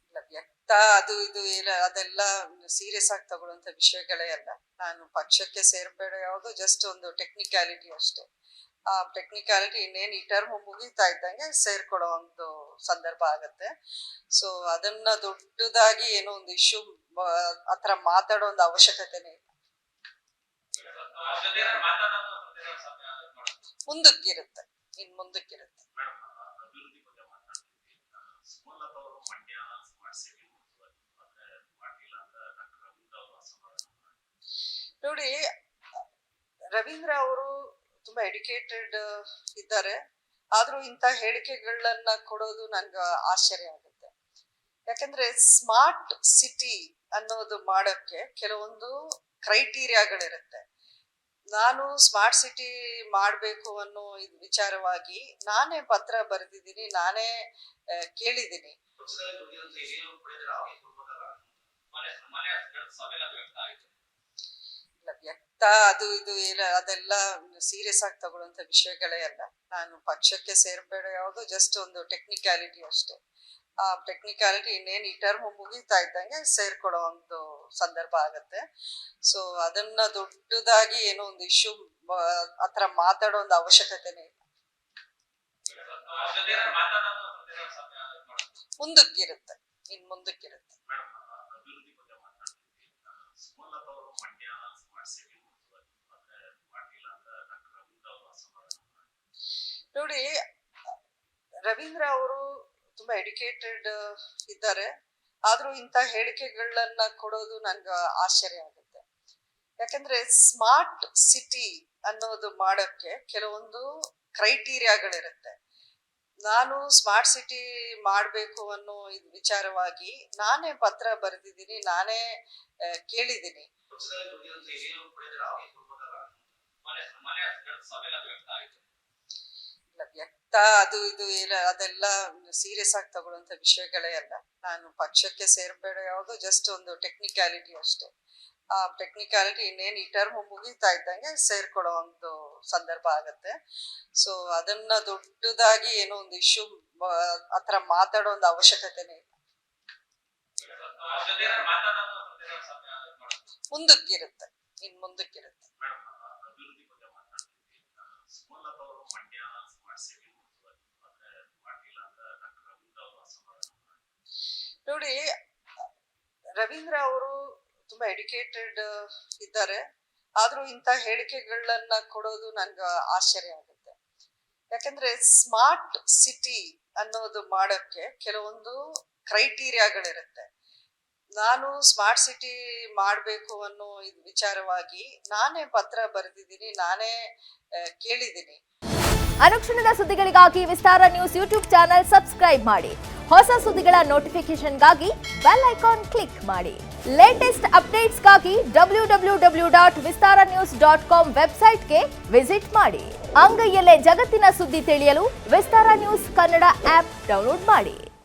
ಇಲ್ಲ, ವ್ಯಕ್ತ ಅದು ಇದು ಇಲ್ಲ, ಅದೆಲ್ಲ ಸೀರಿಯಸ್ ಆಗಿ ತಗೊಳ್ಳುವಂತ ವಿಷಯಗಳೇ ಅಲ್ಲ. ನಾನು ಪಕ್ಷಕ್ಕೆ ಸೇರ್ಬೇಡ ಯಾವುದು ಜಸ್ಟ್ ಒಂದು ಟೆಕ್ನಿಕ್ಯಾಲಿಟಿ ಅಷ್ಟೇ. ಆ ಟೆಕ್ನಿಕ್ಯಾಲಿಟಿ ಇನ್ನೇನು ಈ ಟರ್ಮ್ ಮುಗಿತಾ ಇದ್ದಂಗೆ ಸೇರ್ಕೊಳ್ಳೋ ಒಂದು ಸಂದರ್ಭ ಆಗತ್ತೆ. ಸೊ ಅದನ್ನ ದೊಡ್ಡದಾಗಿ ಏನೋ ಒಂದು ಇಶ್ಯೂ ಆತರ ಮಾತಾಡೋ ಒಂದು ಅವಶ್ಯಕತೆನೇ ಇಲ್ಲ. ಮುಂದಕ್ಕಿರುತ್ತೆ, ಮುಂದಕ್ಕಿರುತ್ತೆ. ನೋಡಿ, ರವೀಂದ್ರ ಅವರು ತುಂಬಾ ಎಡ್ಯುಕೇಟೆಡ್ ಇದ್ದಾರೆ, ಆದ್ರೂ ಇಂಥ ಹೇಳಿಕೆಗಳನ್ನ ಕೊಡೋದು ನನ್ಗೆ ಆಶ್ಚರ್ಯ ಆಗುತ್ತೆ. ಯಾಕಂದ್ರೆ ಸ್ಮಾರ್ಟ್ ಸಿಟಿ ಅನ್ನೋದು ಮಾಡೋಕ್ಕೆ ಕೆಲವೊಂದು ಕ್ರೈಟೀರಿಯಾಗಳಿರುತ್ತೆ. ನಾನು ಸ್ಮಾರ್ಟ್ ಸಿಟಿ ಮಾಡಬೇಕು ಅನ್ನೋ ವಿಚಾರವಾಗಿ ನಾನೇ ಪತ್ರ ಬರೆದಿದ್ದೀನಿ, ನಾನೇ ಕೇಳಿದ್ದೀನಿ. ವ್ಯಕ್ತ ಅದು ಇದು ಇಲ್ಲ, ಅದೆಲ್ಲ ಸೀರಿಯಸ್ ಆಗಿ ತಗೊಳ್ಳುವಂತ ವಿಷಯಗಳೇ ಅಲ್ಲ. ನಾನು ಪಕ್ಷಕ್ಕೆ ಸೇರ್ಬೇಡ ಯಾವುದು ಜಸ್ಟ್ ಒಂದು ಟೆಕ್ನಿಕ್ಯಾಲಿಟಿ ಅಷ್ಟೇ. ಆ ಟೆಕ್ನಿಕ್ಯಾಲಿಟಿ ಇನ್ನೇನು ಈ ಟರ್ಮ್ ಮುಗಿತಾ ಇದ್ದಂಗೆ ಸೇರ್ಕೊಳ್ಳೋ ಒಂದು ಸಂದರ್ಭ ಆಗತ್ತೆ. ಸೊ ಅದನ್ನ ದೊಡ್ಡದಾಗಿ ಏನೋ ಒಂದು ಇಶ್ಯೂ ಆತರ ಮಾತಾಡೋ ಒಂದು ಅವಶ್ಯಕತೆನೇ ಇಲ್ಲ. ಮುಂದಕ್ಕಿರುತ್ತೆ, ಮುಂದಕ್ಕಿರುತ್ತೆ. ನೋಡಿ, ರವೀಂದ್ರ ಅವರು ತುಂಬಾ ಎಡ್ಯುಕೇಟೆಡ್ ಇದ್ದಾರೆ, ಆದ್ರೂ ಇಂಥ ಹೇಳಿಕೆಗಳನ್ನ ಕೊಡೋದು ನನ್ಗೆ ಆಶ್ಚರ್ಯ ಆಗುತ್ತೆ. ಯಾಕಂದ್ರೆ ಸ್ಮಾರ್ಟ್ ಸಿಟಿ ಅನ್ನೋದು ಮಾಡೋಕ್ಕೆ ಕೆಲವೊಂದು ಕ್ರೈಟೀರಿಯಾಗಳಿರುತ್ತೆ. ನಾನು ಸ್ಮಾರ್ಟ್ ಸಿಟಿ ಮಾಡಬೇಕು ಅನ್ನೋ ವಿಚಾರವಾಗಿ ನಾನೇ ಪತ್ರ ಬರೆದಿದ್ದೀನಿ, ನಾನೇ ಕೇಳಿದ್ದೀನಿ. ಇಲ್ಲ, ವ್ಯಕ್ತ ಅದು ಇದು ಇಲ್ಲ, ಅದೆಲ್ಲ ಸೀರಿಯಸ್ ಆಗಿ ತಗೊಳ್ಳುವಂತ ವಿಷಯಗಳೇ ಅಲ್ಲ. ನಾನು ಪಕ್ಷಕ್ಕೆ ಸೇರ್ಬೇಡ ಯಾವುದು ಜಸ್ಟ್ ಒಂದು ಟೆಕ್ನಿಕ್ಯಾಲಿಟಿ ಅಷ್ಟೇ. ಆ ಟೆಕ್ನಿಕ್ಯಾಲಿಟಿ ಇನ್ನೇನು ಈ ಟರ್ಮ್ ಮುಗಿತಾ ಇದ್ದಂಗೆ ಸೇರ್ಕೊಳ್ಳೋ ಒಂದು ಸಂದರ್ಭ ಆಗತ್ತೆ. ಸೊ ಅದನ್ನ ದೊಡ್ಡದಾಗಿ ಏನೋ ಒಂದು ಇಶ್ಯೂ ಆತರ ಮಾತಾಡೋ ಒಂದು ಅವಶ್ಯಕತೆನೇ ಇಲ್ಲ. ಮುಂದಕ್ಕಿರುತ್ತೆ, ಮುಂದಕ್ಕಿರುತ್ತೆ. ನೋಡಿ, ರವೀಂದ್ರ ಅವರು ತುಂಬಾ ಎಡ್ಯುಕೇಟೆಡ್ ಇದ್ದಾರೆ, ಆದ್ರೂ ಇಂಥ ಹೇಳಿಕೆಗಳನ್ನ ಕೊಡೋದು ನನ್ಗೆ ಆಶ್ಚರ್ಯ ಆಗುತ್ತೆ. ಯಾಕಂದ್ರೆ ಸ್ಮಾರ್ಟ್ ಸಿಟಿ ಅನ್ನೋದು ಮಾಡೋಕ್ಕೆ ಕೆಲವೊಂದು ಕ್ರೈಟೀರಿಯಾಗಳಿರುತ್ತೆ. ನಾನು ಸ್ಮಾರ್ಟ್ ಸಿಟಿ ಮಾಡಬೇಕು ಅನ್ನೋ ವಿಚಾರವಾಗಿ ನಾನೇ ಪತ್ರ ಬರೆದಿದ್ದೀನಿ, ನಾನೇ ಕೇಳಿದ್ದೀನಿ. ಅನುಕ್ಷಣದ ಸುದ್ದಿಗಳಿಗಾಗಿ ವಿಸ್ತಾರ ನ್ಯೂಸ್ ಯೂಟ್ಯೂಬ್ ಚಾನೆಲ್ ಸಬ್ಸ್ಕ್ರೈಬ್ ಮಾಡಿ. ಹೊಸ ಸುದ್ದಿಗಳ ನೋಟಿಫಿಕೇಶನ್ಗಾಗಿ ಬೆಲ್ ಐಕಾನ್ ಕ್ಲಿಕ್ ಮಾಡಿ. ಲೇಟೆಸ್ಟ್ ಅಪ್ಡೇಟ್ಸ್ಗಾಗಿ www.vistaranews.com ವೆಬ್ಸೈಟ್ಗೆ ವಿಸಿಟ್ ಮಾಡಿ. ಅಂಗೈಯಲ್ಲೇ ಜಗತ್ತಿನ ಸುದ್ದಿ ತಿಳಿಯಲು ವಿಸ್ತಾರ ನ್ಯೂಸ್ ಕನ್ನಡ ಆಪ್ ಡೌನ್ಲೋಡ್ ಮಾಡಿ.